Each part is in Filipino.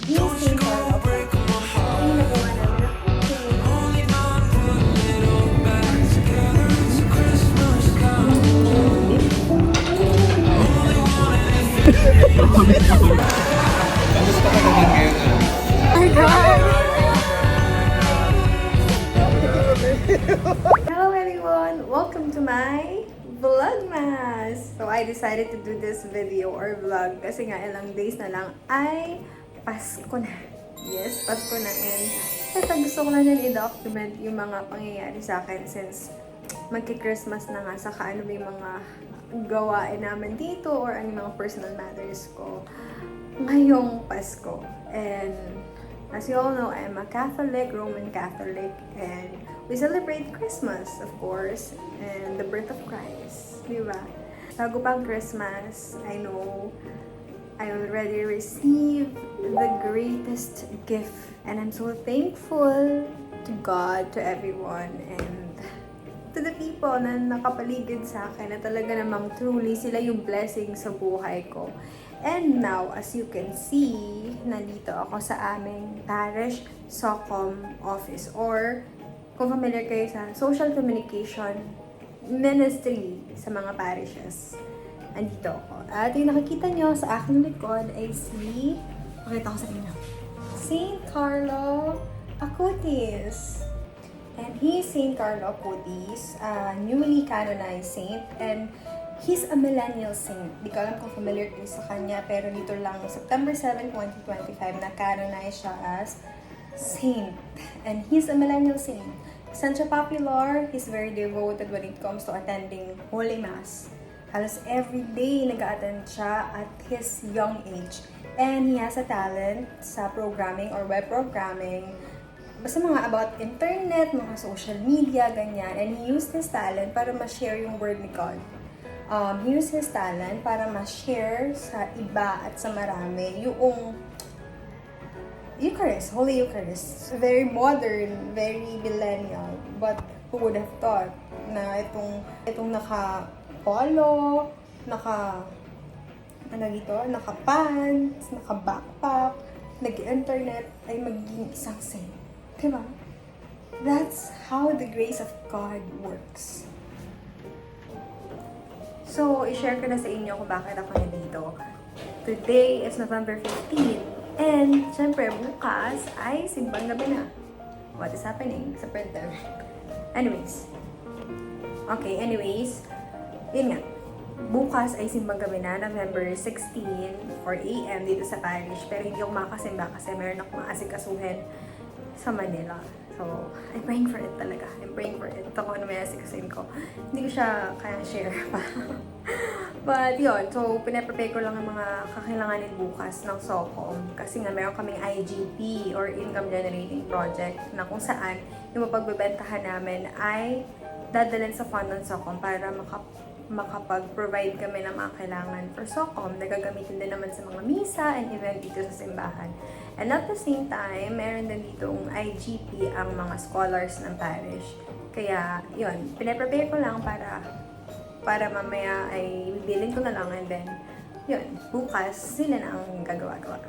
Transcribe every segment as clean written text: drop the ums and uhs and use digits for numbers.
He's St. Carlo. Ito yung nagawa namin na Kamusta ka naman ngayon? my God! Hello everyone! Welcome to my Vlogmas! So I decided to do this video or vlog kasi nga ilang days na lang ay Pasko na. Yes, Pasko na, and eto gusto ko na din i-document yung mga pangyayari sa akin since magki-Christmas na nga, saka ano ba yung mga gawain namin dito or ano yung mga personal matters ko ngayong Pasko. And as you all know, I'm a Catholic, Roman Catholic, and we celebrate Christmas, of course, and the birth of Christ, di ba? Bago pang Christmas, I know I already received the greatest gift, and I'm so thankful to God, to everyone, and to the people na nakapaligid sa akin na talaga namang truly sila yung blessing sa buhay ko. And now, as you can see, nandito ako sa aming parish SOCOM office, or kung familiar kayo sa social communication ministry sa mga parishes. Andito ako. At yung nakikita nyo sa aking likod ay pakita ko sa inyo, St. Carlo Acutis. And he's St. Carlo Acutis, newly canonized saint, and he's a millennial saint. Di ko alam kung familiar kayo sa kanya, pero dito lang, September 7, 2025, na-canonize siya as saint. And he's a millennial saint. Saan siya popular? He's very devoted when it comes to attending Holy Mass. Halos every day nag-attend siya at his young age. And he has a talent sa programming or web programming. Basta mga about internet, mga social media, ganyan. And he used his talent para ma-share yung word ni God. He used his talent para ma-share sa iba at sa marami yung Eucharist, Holy Eucharist. Very modern, very millennial. But who would have thought na itong naka-polo, naka-pants, naka-backpack, nag-internet, ay magiging isang saint. Diba? That's how the grace of God works. So, i-share ko na sa inyo kung bakit ako nandito. Today is November 15. And, syempre, bukas ay simbang gabi na. What is happening sa printer? Anyways. Yun nga. Bukas ay simbang gabi na, November 16, 4 a.m. dito sa parish. Pero hindi ako makasimba kasi meron akong maasikasuhin sa Manila. So, I'm praying for it talaga. I'm praying for it. Ito ko ano may asikasuhin ko. Hindi ko siya kaya share pa. But yun, so pinaprepare ko lang ang mga kakailanganin bukas ng SOCOM. Kasi nga meron kaming IGP or Income Generating Project na kung saan yung mapagbebentahan namin ay dadalhin sa fund ng SOCOM para makapag-provide kami ng mga kailangan for SOCOM na gagamitin din naman sa mga misa and event dito sa simbahan. And at the same time, meron din ditong IGP ang mga scholars ng parish. Kaya, yun, pinaprepare ko lang para mamaya ay bibilin ko na lang, and then, yun, bukas sila na ang gagawa-gawa.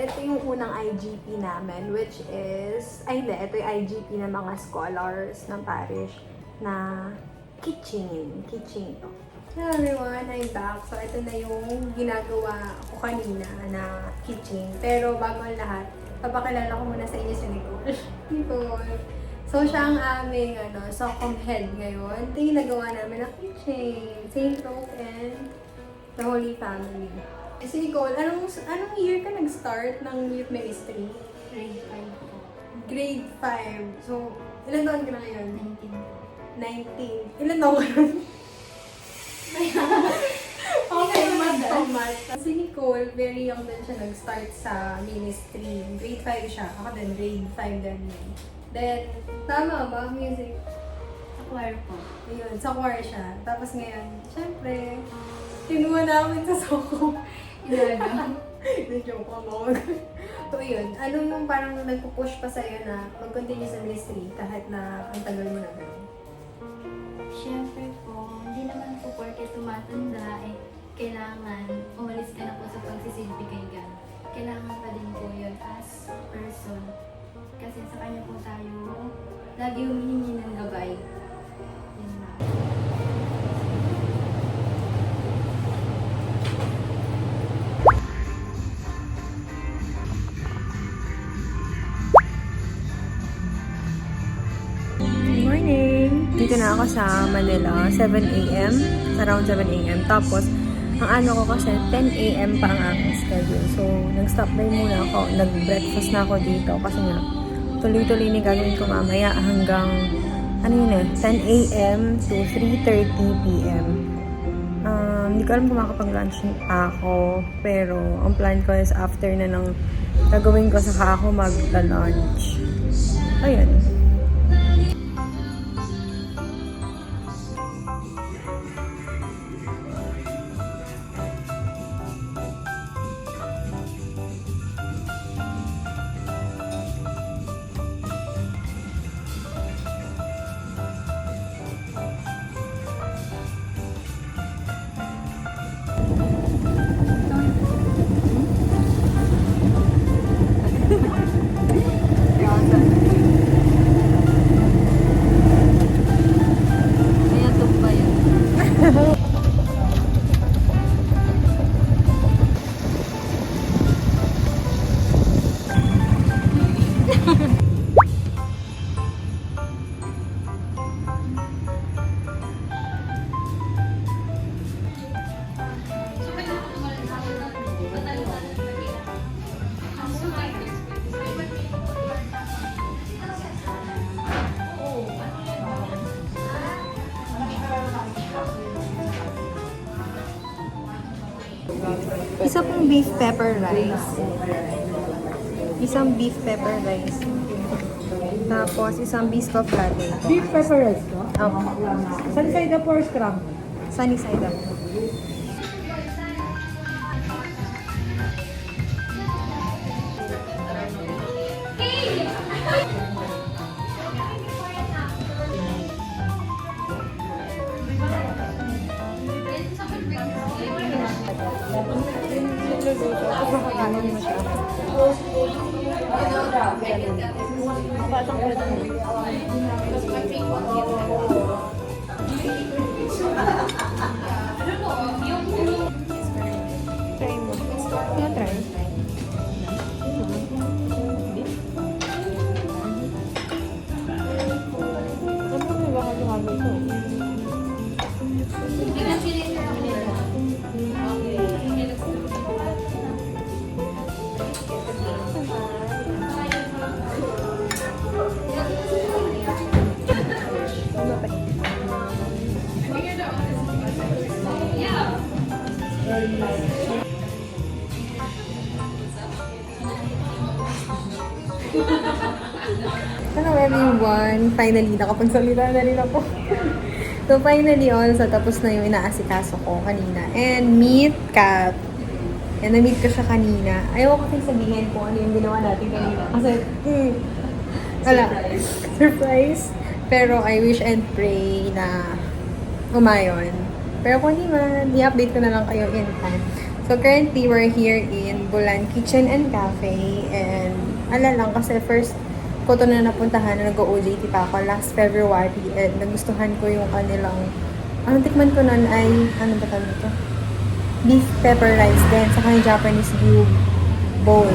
Ito yung unang IGP namin, which is, ito yung IGP ng mga scholars ng parish na kitchen. Hello everyone, I'm back. So, ito na yung ginagawa ko kanina na kitchen. Pero bago ang lahat, papakilala ko muna sa inyo si Nicole. Nicole. So, siya ang aming SOCOM head ngayon. Ito yung nagawa namin na kitchen. St. Rose and the Holy Family. Si Nicole, anong year ka nag-start ng youth ministry? Grade 5 po. Grade 5. So, ilan taon ka na ngayon? 19. Ilan taon ka nun? Okay, math. Si Nicole, very young din siya nag-start sa ministry. Grade 5 siya. Ako din, grade 5 din. Then, tama ba? Music? Sa choir po. Ayun, sa choir siya. Tapos ngayon, syempre, kinuha namin sa SOCOM. Joke ako. So, yun. Ano yung parang nagpo-push pa sa'yo na mag-continue sa ministry kahit na ang tagal mo na gano'n? porke tumatanda, kailangan umalis ka na po sa pagsisilbi kay God. Kailangan pa din po yun as person. Kasi sa kanya po tayo lagi humihingi ng gabay. Yun na. Good morning! Dito na ako sa Manila, 7 a.m. Around 7 a.m. Tapos, ang ano ko kasi 10 a.m. pa ang aking schedule. So, nag-stop by muna ako. Nag-breakfast na ako dito kasi nga, tuloy-tuloy na gagawin ko mamaya hanggang, 10 a.m. to 3:30 p.m. Hindi ko alam kung makakapag-lunch ako, pero ang plan ko is after na ng gagawin ko saka ako mag-lunch. Ayun. Kaya tumpa yun. Isa pong beef pepper rice. Isang beef pepper rice. Tapos, isang biscoff latte. Beef pepper rice, no? Opo. Sunny side up or scrum? Sunny side up. Try mo. Try. Hello everyone! Finally, nakapagsalita na rin ako. So finally also, tapos na yung inaasikaso ko kanina. And meet Kat. And na-meet ko siya kanina. Ayaw ko kasi sabihin kung ano yung ginawa natin kanina. Kasi, wala. Surprise. Pero I wish and pray na umayon. Pero kung hindi man, i-update ko na lang kayo in time. So currently, we're here in Bulan Kitchen and Cafe. And ala lang kasi first ko to na napuntahan na nag-OJT pa ako last February. And nagustuhan ko yung kanilang, ang tikman ko nun ay, ano ba tawag ito? Beef pepper rice din, saka yung Japanese gyud bowl.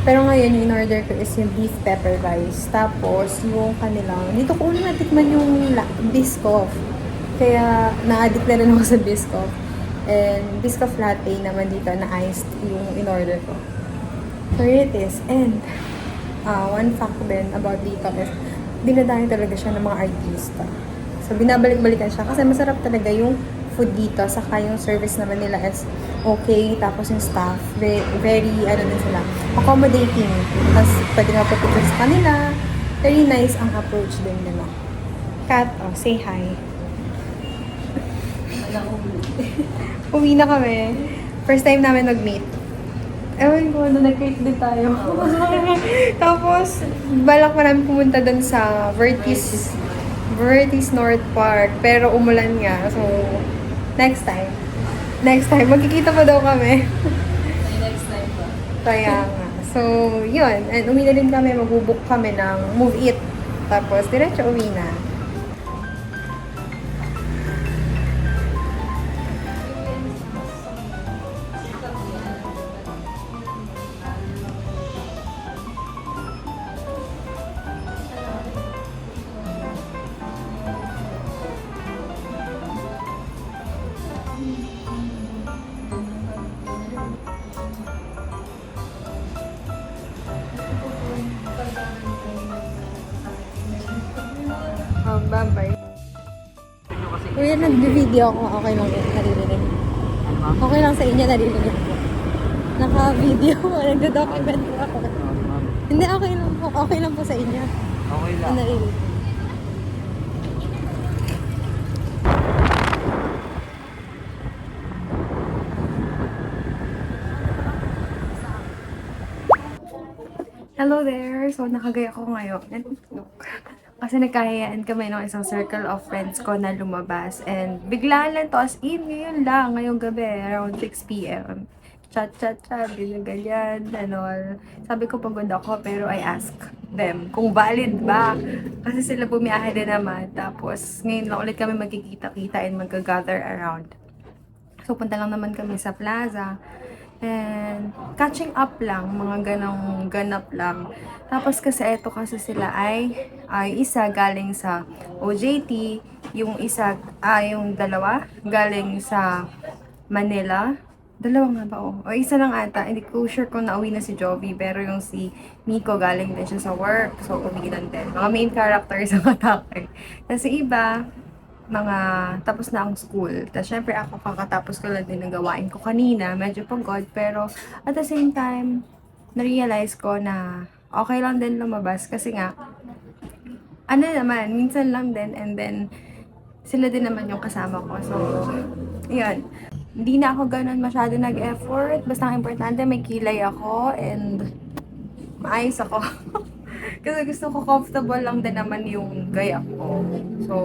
Pero ngayon, yung in-order ko is yung beef pepper rice. Tapos, yung kanilang, dito ko una natikman yung biscoff. Kaya, na-addict na rin ako sa biscoff. And, biscoff latte naman dito na iced yung in-order ko. So, here it is. And, one fact din about dito is, dinadayo talaga siya ng mga artista. So, binabalik-balikan siya kasi masarap talaga yung food dito. Saka yung service naman nila is okay. Tapos yung staff, very ano din sila, accommodating. Tapos pwede nga pa-picture sa kanila. Very nice ang approach din nila. Kat, say hi. Uwi na kami. First time namin nag-meet. Ewan ko, nag-create din tayo. Tapos, balak pa namin pumunta dun sa Vertis North Park. Pero umulan nga. So, Next time. Next time. Magkikita pa daw kami. Next time pa. Kaya nga. So, yun. And uwi na din kami. Magbubuk kami ng Move It. Tapos, diretso uwi na. Bye-bye. Kuya, nag-video ako. Okay lang yun. Naririnig. Okay lang sa inyo, naririnig ko. Naka-video. Nagdo-document po ako. Hindi, okay lang po. Okay lang po sa inyo. Okay lang. Naririnig. Hello there! So, nakagaya ko ngayon. Look. Kasi nagkahayaan kami ng isang circle of friends ko na lumabas. And bigla lang to, as in, ngayon lang, ngayong gabi, around 6 p.m. Chat, ganyan, ano. Sabi ko pagod ako, pero I ask them kung valid ba. Kasi sila bumiyahe din naman. Tapos, ngayon lang ulit kami magkikita-kita and mag-gather around. So, punta lang naman kami sa plaza. And catching up lang, mga ganong ganap lang. Tapos kasi eto kasi sila ay isa galing sa OJT, yung isa, yung dalawa galing sa Manila. Dalawa nga ba? O isa lang ata. Hindi ko sure kung nauwi na si Jovi, pero yung si Miko galing din siya sa work. So, uwi lang din. Mga main characters ang atake. Kasi iba, mga tapos na ang school. Tapos syempre ako kakatapos ko lang din ng gawain ko kanina. Medyo pagod. Pero at the same time, na-realize ko na okay lang din lumabas. Kasi nga, ano naman, minsan lang din. And then, sila din naman yung kasama ko. So, yun. Hindi na ako ganun masyado nag-effort. Basta ang importante, may kilay ako. And maayos ako. Kasi gusto ko comfortable lang din naman yung gaya ko. So,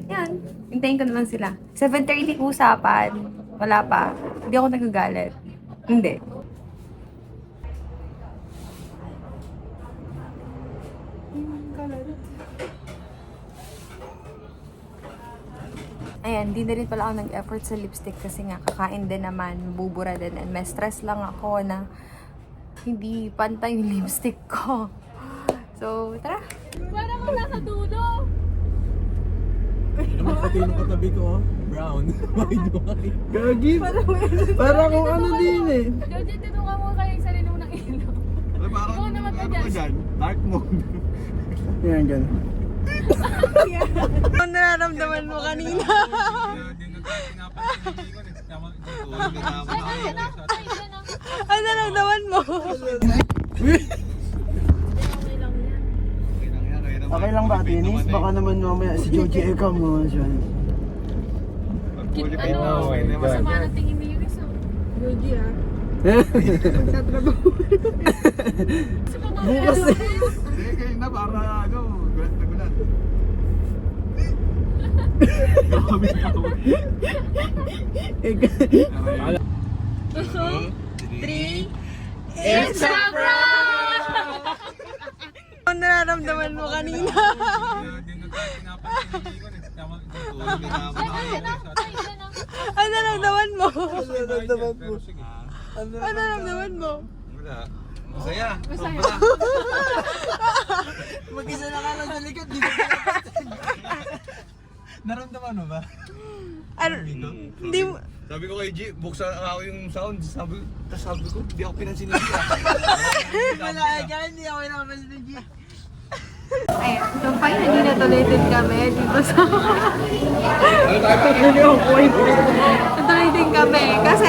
yan. Hintayin ko naman sila. 7:30 usapan. Wala pa. Hindi ako nagagalit. Hindi. Ayan, di na rin pala ako nag-effort sa lipstick kasi nga kakain din naman, bubura din. And may stress lang ako na hindi pantay yung lipstick ko. So, tara! Parang wala sa dudo. Naman pati yung katabi ko, brown. White. Gagi. Para kung ano din eh. Joji, tinungan mo kayo yung sarili mo ng ilaw. Parang, Ikaw naman ka ano dyan. ka dyan? Dark mode. Yan, ganun. Ano nararamdaman mo kanina? Ano nararamdaman mo? Okay lang ba, Tinis? Baka naman mamaya si Joji Eka mo dyan. Ano? Masama ng tingin ni Yuris. Joji ah. Bukas eh. Sige, kayo na para ano, nagulat. It's a prank! Ano nararamdaman mo kanina? Ano nararamdaman mo? Ano nararamdaman mo? Wala. Masaya. Masaya. Mag-isa na ka lang sa likod, di ba? Naramdaman mo ba? Ano? Hindi mo... Sabi ko kay G, buksan ako yung sound. Sabi ko, di ako pinansin niya. Wala, hindi ako naman si G. Ayan, so finally natuloy kami dito sa... Natuloy din kami kasi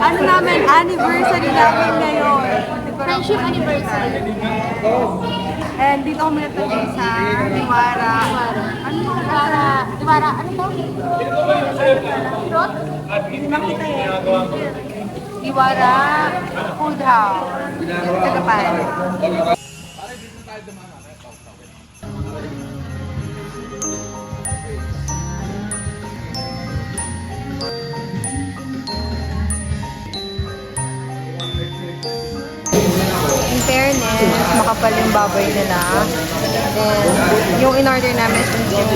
ano namin, anniversary namin ngayon. Friendship anniversary. And dito kami natuloy sa Diwara. Ano ba? Diwara, ano to? Rot? Diwara Food House. Sa Gapan. Makapal yung baboy nila. Then, yung in-order namin is yung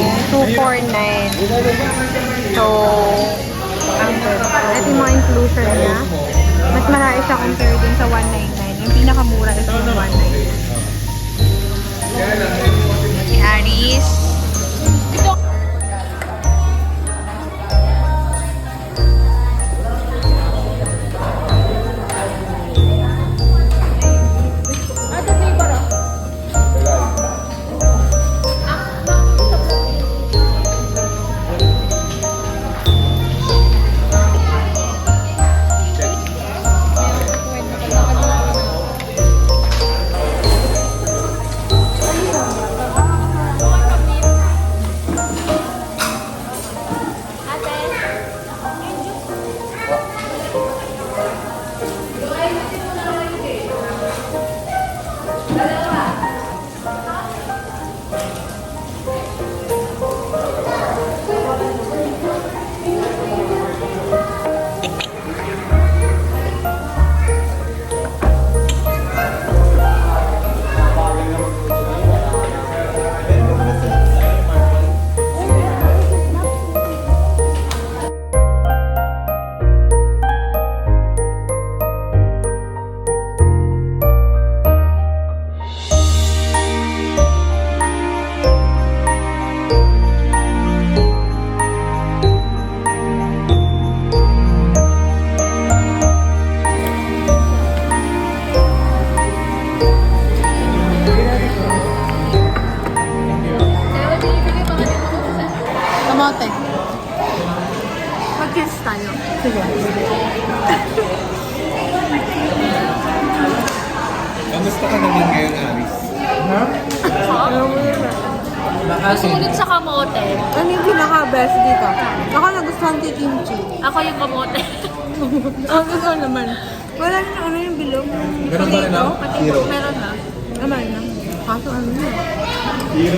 249. So, ang good. Ito yung mga inclusion niya. Mas marami siya compare din sa 199. Yung pinakamura is yung 199. Si Aris. Kamote. Mag-kiss tayo. Sige. Kamusta ka naman ngayon, Aris? Sulit sa kamote. Ano yung pinaka-best dito? Ako nagustuhan ko yung kimchi. Ako yung kamote. Ang gusto naman. Wala na ano yung bilog. Ganun ba rin ah? Zero. Meron na. Naman na. Kaso ano yun.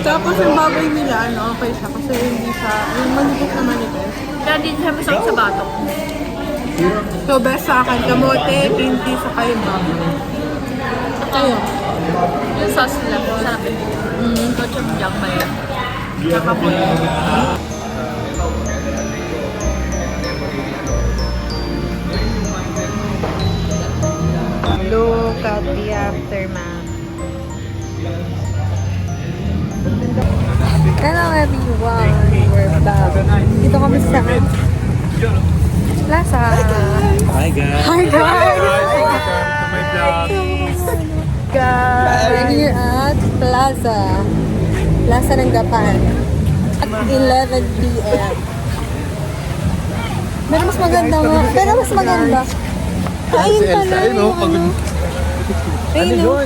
Tapos yung baboy nila, ano, okay siya. Kasi hindi siya, yung manipis na manipis. Kaya din siya masarap sa batok. So best sa akin, kamote, kimchi, saka yung baboy. Kayo. Yung sauce nila. Sarap yun. Gochujang ba yun? Kakamote. Look at the aftermath. Hello everyone! We're back. Dito kami sa Plaza. Hi guys! Hi guys! Welcome to my vlog. Guys! We're here at Plaza. Plaza ng Gapan. At 11 p.m. Pero mas maganda nga. Pero mas maganda. Ayun pala Ayun oh, pagod. Ayun o.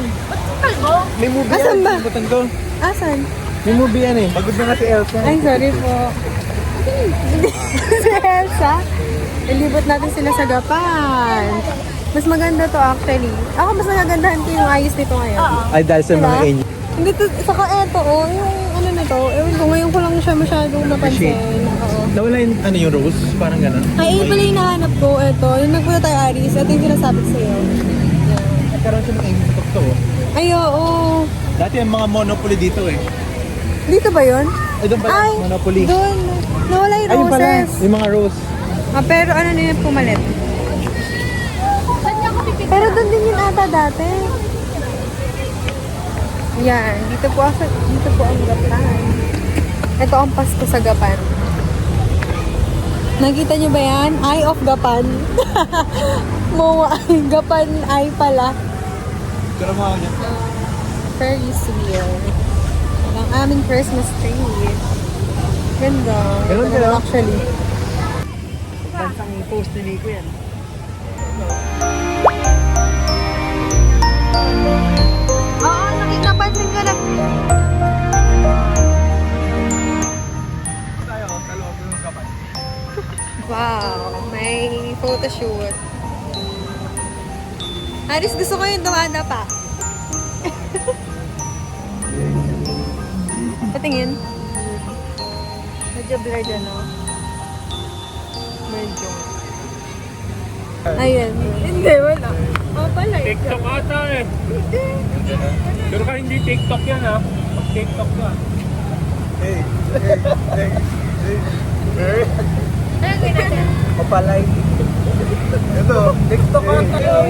May movie Asan yan, ba? simutan ko. Asan? May movie yan eh. Pagod na nga si Elsa. Ay, sorry po. Si Elsa. Ilibot natin sila sa Gapan. Mas maganda to actually. Ako mas nagagandahan ko yung ayos nito ngayon. Ay, dahil sa Diba? mga angel. Hindi to, saka eto oh, yung ano na to, ewan ko, ngayon ko lang siya masyadong napansin. Oo. Nawala yung, ano yung rose? Parang gano'n. Ay, yun pala yung nahanap ko, eto. Yung nagpunta tayo, Aris, ito yung sinasabi ko sa'yo. Nagkaroon siya ng angel sa tukto. Ay, oo. Dati ang mga monopoly dito eh. Dito ba yun? Ay, doon pala, Ay, monopoly. doon. Nawala yung Ayun pala, roses. yung mga rose. Ah, pero ano na yun, pumalit. Pero doon din yun ata dati. Yan, dito po ang Gapan. Ito ang Pasko sa Gapan. Nakita nyo ba yan? Eye of Gapan. Mowa ay Gapan ay pala. Pero mga kanya. Ferris wheel. Ang aming Christmas tree. Ganda. Meron Ganda ka, no? actually. Bansang post ni Nico yan. Oo, napansin ko na. Tayo, sa loob ng kapal. Wow, may photoshoot. Aris, gusto ko yung dumada pa. Patingin. Medyo blurred ano. Medyo. Ayan. Hindi, wala. Oh, pala. TikTok ata eh. Pero ka hindi TikTok yan ha. Pag TikTok ka. Papalay. Ito. TikTok ata.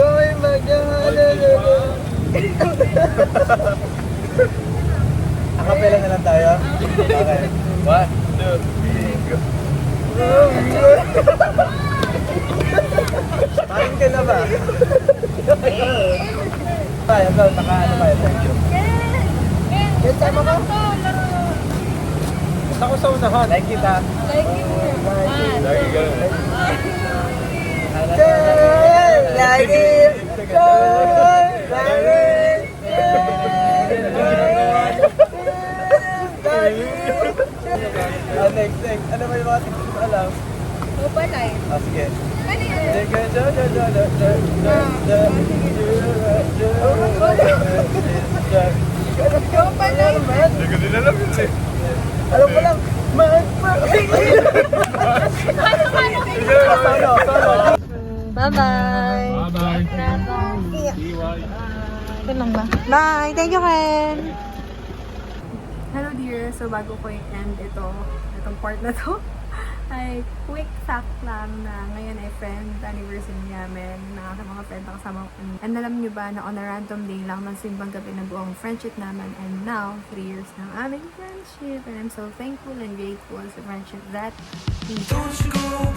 Gawin Akapela na lang tayo. Okay. 1, 2, 3, go. Kain ka na ba? Tayo, naka-ano tayo. Thank you. Yes, tama ka? Gusto ko sa unahan. Like kita. Lagi ganun. Lagi. Next. Ano ba yung mga TikTok na alam? Palay. Sige. Ano yan? Palay. Hindi ko din alam yun eh. Alam ko lang. Solo. Bye-bye. Bye-bye. Ito lang ba? Bye! Thank you, Ken! Hello dear! So bago ko i-end itong part na to, ay quick fact lang na ngayon ay friend anniversary namin na mga friend na kasama ko. And alam nyo ba na on a random day lang ng simbang gabi na buong friendship namin, and now 3 years ng aming friendship, and I'm so thankful and grateful sa friendship that we have.